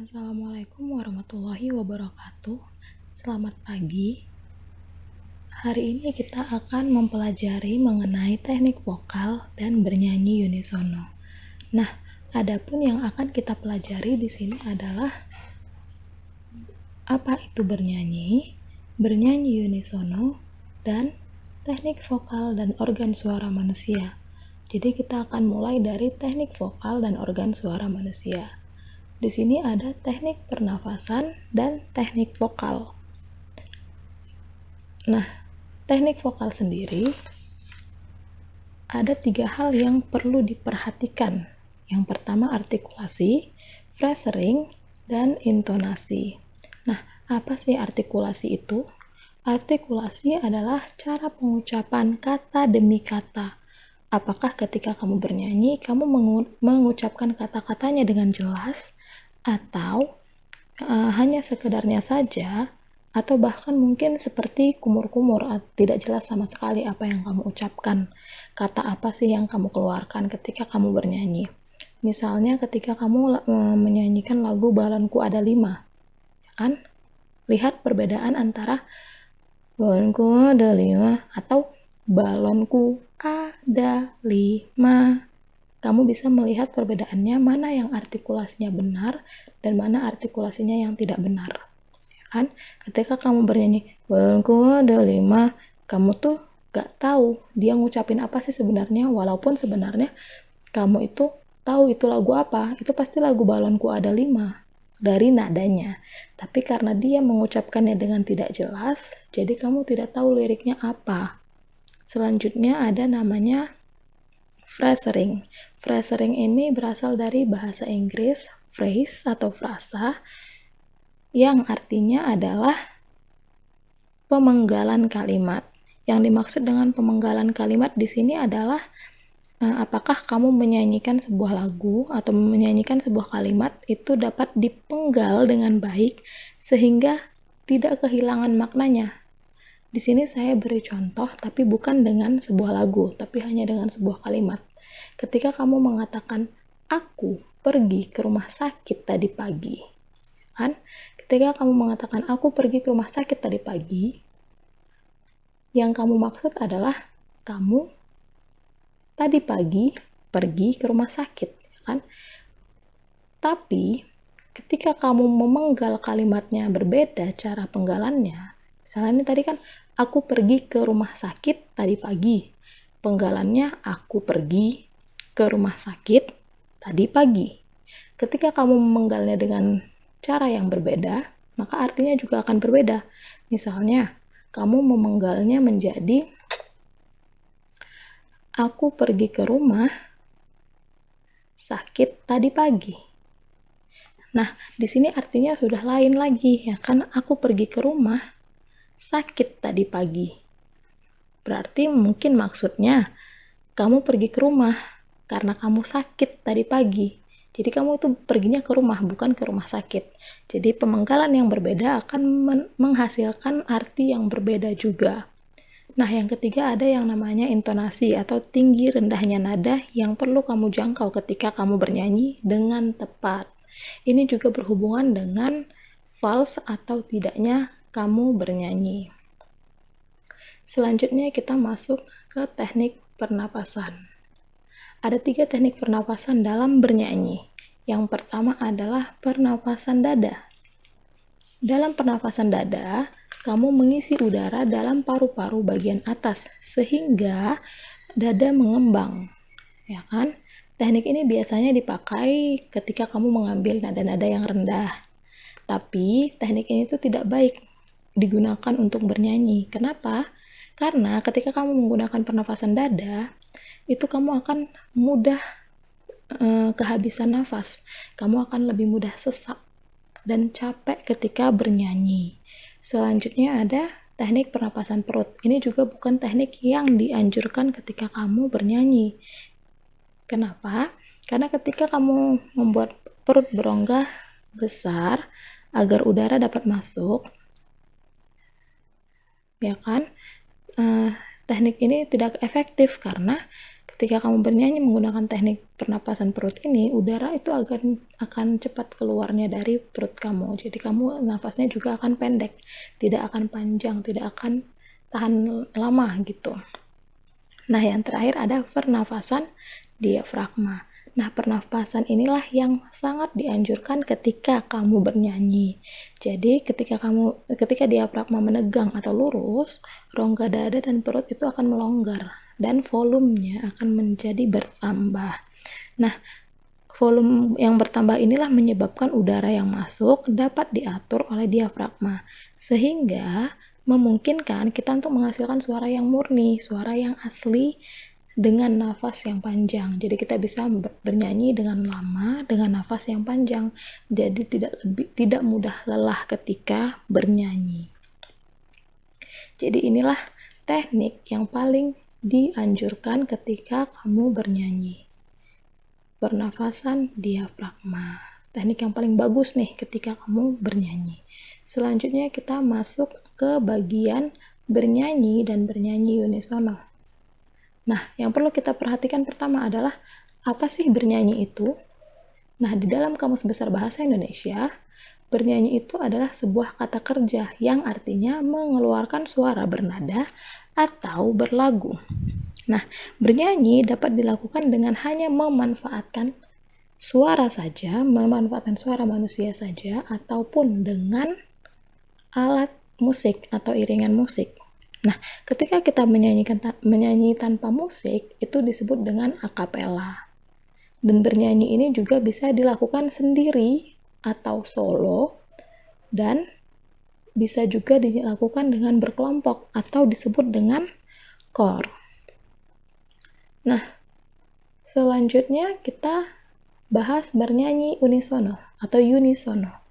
Assalamualaikum warahmatullahi wabarakatuh. Selamat pagi. Hari ini kita akan mempelajari mengenai teknik vokal dan bernyanyi unisono. Nah, adapun yang akan kita pelajari di sini adalah apa itu bernyanyi unisono, dan teknik vokal dan organ suara manusia. Jadi kita akan mulai dari teknik vokal dan organ suara manusia. Di sini ada teknik pernafasan dan teknik vokal. Nah, teknik vokal sendiri ada 3 hal yang perlu diperhatikan. Yang pertama artikulasi, phrasing, dan intonasi. Nah, apa sih artikulasi itu? Artikulasi adalah cara pengucapan kata demi kata. Apakah ketika kamu bernyanyi, kamu mengucapkan kata-katanya dengan jelas, atau hanya sekedarnya saja, atau bahkan mungkin seperti kumur-kumur, tidak jelas sama sekali apa yang kamu ucapkan, kata apa sih yang kamu keluarkan ketika kamu bernyanyi. Misalnya ketika kamu menyanyikan lagu Balonku Ada 5, ya kan? Lihat perbedaan antara balonku ada 5 atau balonku ada 5. Kamu bisa melihat perbedaannya, mana yang artikulasinya benar dan mana artikulasinya yang tidak benar. Ya kan? Ketika kamu bernyanyi balonku ada 5, kamu tuh gak tahu dia ngucapin apa sih sebenarnya, walaupun sebenarnya kamu itu tahu itu lagu apa. Itu pasti lagu Balonku Ada 5 dari nadanya. Tapi karena dia mengucapkannya dengan tidak jelas, jadi kamu tidak tahu liriknya apa. Selanjutnya ada namanya phrasing. Phrasing ini berasal dari bahasa Inggris phrase atau frasa, yang artinya adalah pemenggalan kalimat. Yang dimaksud dengan pemenggalan kalimat di sini adalah apakah kamu menyanyikan sebuah lagu atau menyanyikan sebuah kalimat itu dapat dipenggal dengan baik sehingga tidak kehilangan maknanya. Di sini saya beri contoh, tapi bukan dengan sebuah lagu, tapi hanya dengan sebuah kalimat. Ketika kamu mengatakan, aku pergi ke rumah sakit tadi pagi, kan? Ketika kamu mengatakan, aku pergi ke rumah sakit tadi pagi, yang kamu maksud adalah kamu tadi pagi pergi ke rumah sakit, kan? Tapi ketika kamu memenggal kalimatnya berbeda cara penggalannya, misalnya ini tadi kan aku pergi ke rumah sakit tadi pagi, penggalannya aku pergi ke rumah sakit tadi pagi. Ketika kamu memenggalnya dengan cara yang berbeda, maka artinya juga akan berbeda. Misalnya kamu memenggalnya menjadi aku pergi ke rumah sakit tadi pagi. Nah, di sini artinya sudah lain lagi, ya kan? Aku pergi ke rumah sakit tadi pagi. Berarti mungkin maksudnya kamu pergi ke rumah karena kamu sakit tadi pagi. Jadi kamu itu perginya ke rumah, bukan ke rumah sakit. Jadi pemenggalan yang berbeda akan menghasilkan arti yang berbeda juga. Nah, yang ketiga ada yang namanya intonasi atau tinggi rendahnya nada yang perlu kamu jangkau ketika kamu bernyanyi dengan tepat. Ini juga berhubungan dengan false atau tidaknya kamu bernyanyi. Selanjutnya kita masuk ke teknik pernapasan. Ada 3 teknik pernapasan dalam bernyanyi. Yang pertama adalah pernapasan dada. Dalam pernapasan dada, kamu mengisi udara dalam paru-paru bagian atas sehingga dada mengembang, ya kan? Teknik ini biasanya dipakai ketika kamu mengambil nada-nada yang rendah. Tapi teknik ini tuh tidak baik digunakan untuk bernyanyi. Kenapa? Karena ketika kamu menggunakan pernapasan dada, itu kamu akan mudah kehabisan nafas. Kamu akan lebih mudah sesak dan capek ketika bernyanyi. Selanjutnya ada teknik pernapasan perut. Ini juga bukan teknik yang dianjurkan ketika kamu bernyanyi. Kenapa? Karena ketika kamu membuat perut berongga besar agar udara dapat masuk, ya kan? Teknik ini tidak efektif karena ketika kamu bernyanyi menggunakan teknik pernapasan perut ini, udara itu akan cepat keluarnya dari perut kamu. Jadi kamu nafasnya juga akan pendek, tidak akan panjang, tidak akan tahan lama gitu. Nah, yang terakhir ada pernafasan diafragma. Nah, pernafasan inilah yang sangat dianjurkan ketika kamu bernyanyi. Jadi, ketika diafragma menegang atau lurus, rongga dada dan perut itu akan melonggar dan volumenya akan menjadi bertambah. Nah, volume yang bertambah inilah menyebabkan udara yang masuk dapat diatur oleh diafragma, sehingga memungkinkan kita untuk menghasilkan suara yang murni, suara yang asli dengan nafas yang panjang. Jadi kita bisa bernyanyi dengan lama dengan nafas yang panjang. Jadi tidak mudah lelah ketika bernyanyi. Jadi inilah teknik yang paling dianjurkan ketika kamu bernyanyi. Pernafasan diafragma. Teknik yang paling bagus nih ketika kamu bernyanyi. Selanjutnya kita masuk ke bagian bernyanyi dan bernyanyi unisono. Nah, yang perlu kita perhatikan pertama adalah apa sih bernyanyi itu? Nah, di dalam Kamus Besar Bahasa Indonesia, bernyanyi itu adalah sebuah kata kerja yang artinya mengeluarkan suara bernada atau berlagu. Nah, bernyanyi dapat dilakukan dengan hanya memanfaatkan suara saja, memanfaatkan suara manusia saja, ataupun dengan alat musik atau iringan musik. Nah, ketika kita menyanyi tanpa musik, itu disebut dengan akapela. Dan bernyanyi ini juga bisa dilakukan sendiri atau solo, dan bisa juga dilakukan dengan berkelompok atau disebut dengan kor. Nah, selanjutnya kita bahas bernyanyi unisono atau unisono.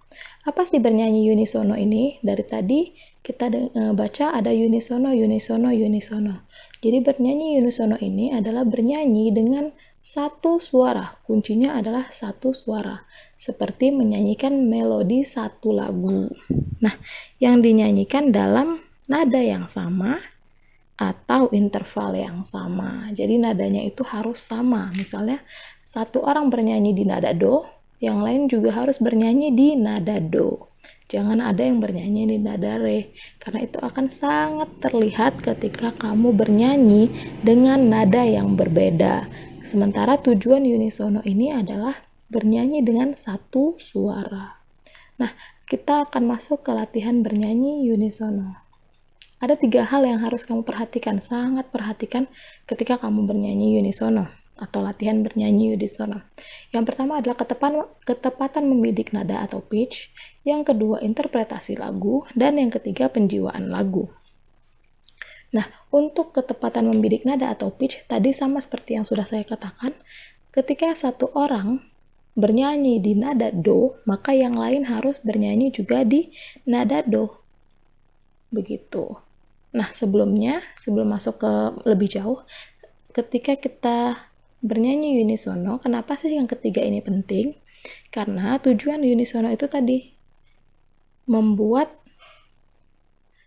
Apa sih bernyanyi unisono ini? Dari tadi kita baca ada unisono, unisono, unisono. Jadi bernyanyi unisono ini adalah bernyanyi dengan satu suara. Kuncinya adalah satu suara. Seperti menyanyikan melodi satu lagu. Nah, yang dinyanyikan dalam nada yang sama atau interval yang sama. Jadi nadanya itu harus sama. Misalnya satu orang bernyanyi di nada do, yang lain juga harus bernyanyi di nada do. Jangan ada yang bernyanyi di nada re, karena itu akan sangat terlihat ketika kamu bernyanyi dengan nada yang berbeda. Sementara tujuan unisono ini adalah bernyanyi dengan satu suara. Nah, kita akan masuk ke latihan bernyanyi unisono. Ada 3 hal yang harus kamu perhatikan, sangat perhatikan ketika kamu bernyanyi unisono atau latihan bernyanyi unisono. Yang pertama adalah ketepatan membidik nada atau pitch, yang kedua interpretasi lagu, dan yang ketiga penjiwaan lagu. Nah, untuk ketepatan membidik nada atau pitch, tadi sama seperti yang sudah saya katakan, ketika satu orang bernyanyi di nada do, maka yang lain harus bernyanyi juga di nada do. Begitu. Nah, sebelum masuk ke lebih jauh, ketika kita bernyanyi unisono, kenapa sih yang ketiga ini penting? Karena tujuan unisono itu tadi membuat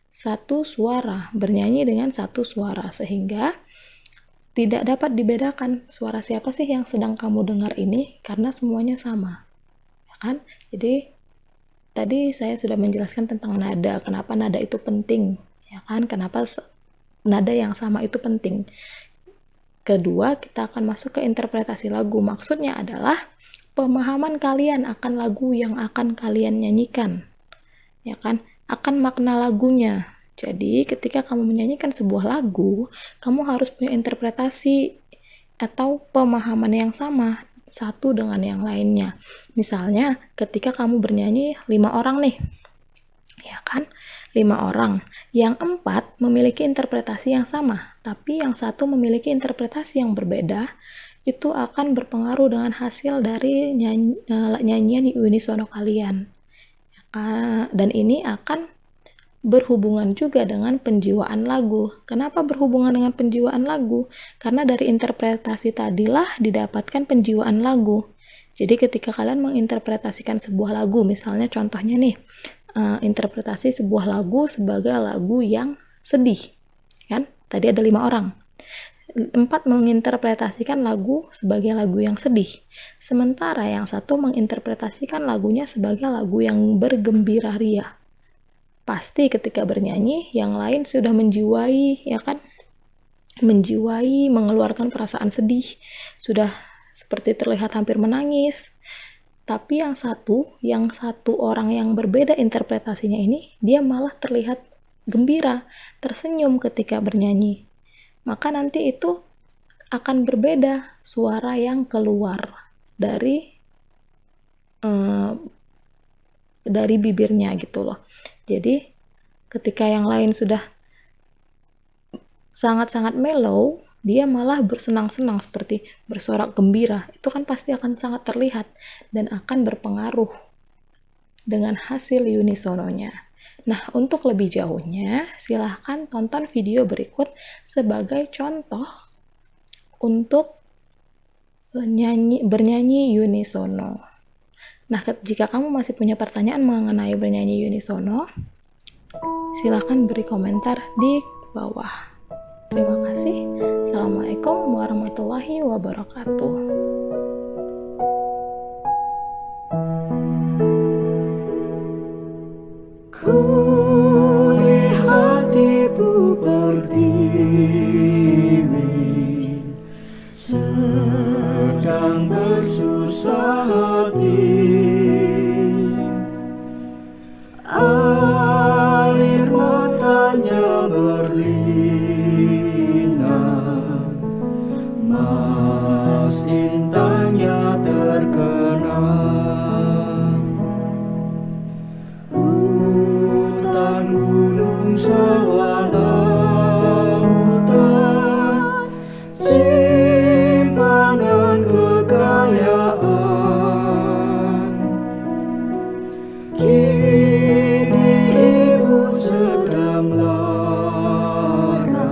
satu suara, bernyanyi dengan satu suara, sehingga tidak dapat dibedakan suara siapa sih yang sedang kamu dengar ini, karena semuanya sama, ya kan? Jadi tadi saya sudah menjelaskan tentang nada, kenapa nada itu penting, ya kan? Kenapa nada yang sama itu penting. Kedua, kita akan masuk ke interpretasi lagu. Maksudnya adalah pemahaman kalian akan lagu yang akan kalian nyanyikan. Ya kan? Akan makna lagunya. Jadi, ketika kamu menyanyikan sebuah lagu, kamu harus punya interpretasi atau pemahaman yang sama satu dengan yang lainnya. Misalnya, ketika kamu bernyanyi 5 orang nih. Ya kan? 5 orang. Yang 4 memiliki interpretasi yang sama, tapi yang satu memiliki interpretasi yang berbeda, itu akan berpengaruh dengan hasil dari nyanyian unisono kalian. Dan ini akan berhubungan juga dengan penjiwaan lagu. Kenapa berhubungan dengan penjiwaan lagu? Karena dari interpretasi tadilah didapatkan penjiwaan lagu. Jadi ketika kalian menginterpretasikan sebuah lagu, misalnya contohnya nih, interpretasi sebuah lagu sebagai lagu yang sedih, kan? Tadi ada 5 orang. empat menginterpretasikan lagu sebagai lagu yang sedih, sementara yang satu menginterpretasikan lagunya sebagai lagu yang bergembira ria. Pasti ketika bernyanyi, yang lain sudah menjiwai, ya kan? Menjiwai, mengeluarkan perasaan sedih, sudah seperti terlihat hampir menangis. Tapi yang satu orang yang berbeda interpretasinya ini, dia malah terlihat gembira, tersenyum ketika bernyanyi. Maka nanti itu akan berbeda suara yang keluar dari bibirnya gitu loh. Jadi ketika yang lain sudah sangat-sangat mellow, dia malah bersenang-senang seperti bersorak gembira. Itu kan pasti akan sangat terlihat dan akan berpengaruh dengan hasil unisononya. Nah, untuk lebih jauhnya, silahkan tonton video berikut sebagai contoh untuk bernyanyi unisono. Nah, jika kamu masih punya pertanyaan mengenai bernyanyi unisono, silahkan beri komentar di bawah. Terima kasih. Assalamualaikum warahmatullahi wabarakatuh. Kulihat ibu pertiwi sedang bersusah hati, air matanya berlinang, mas intangnya terkenang. Hutan, gunung, sawah, lautan, simpanan kekayaan. Kini ibu sedang lara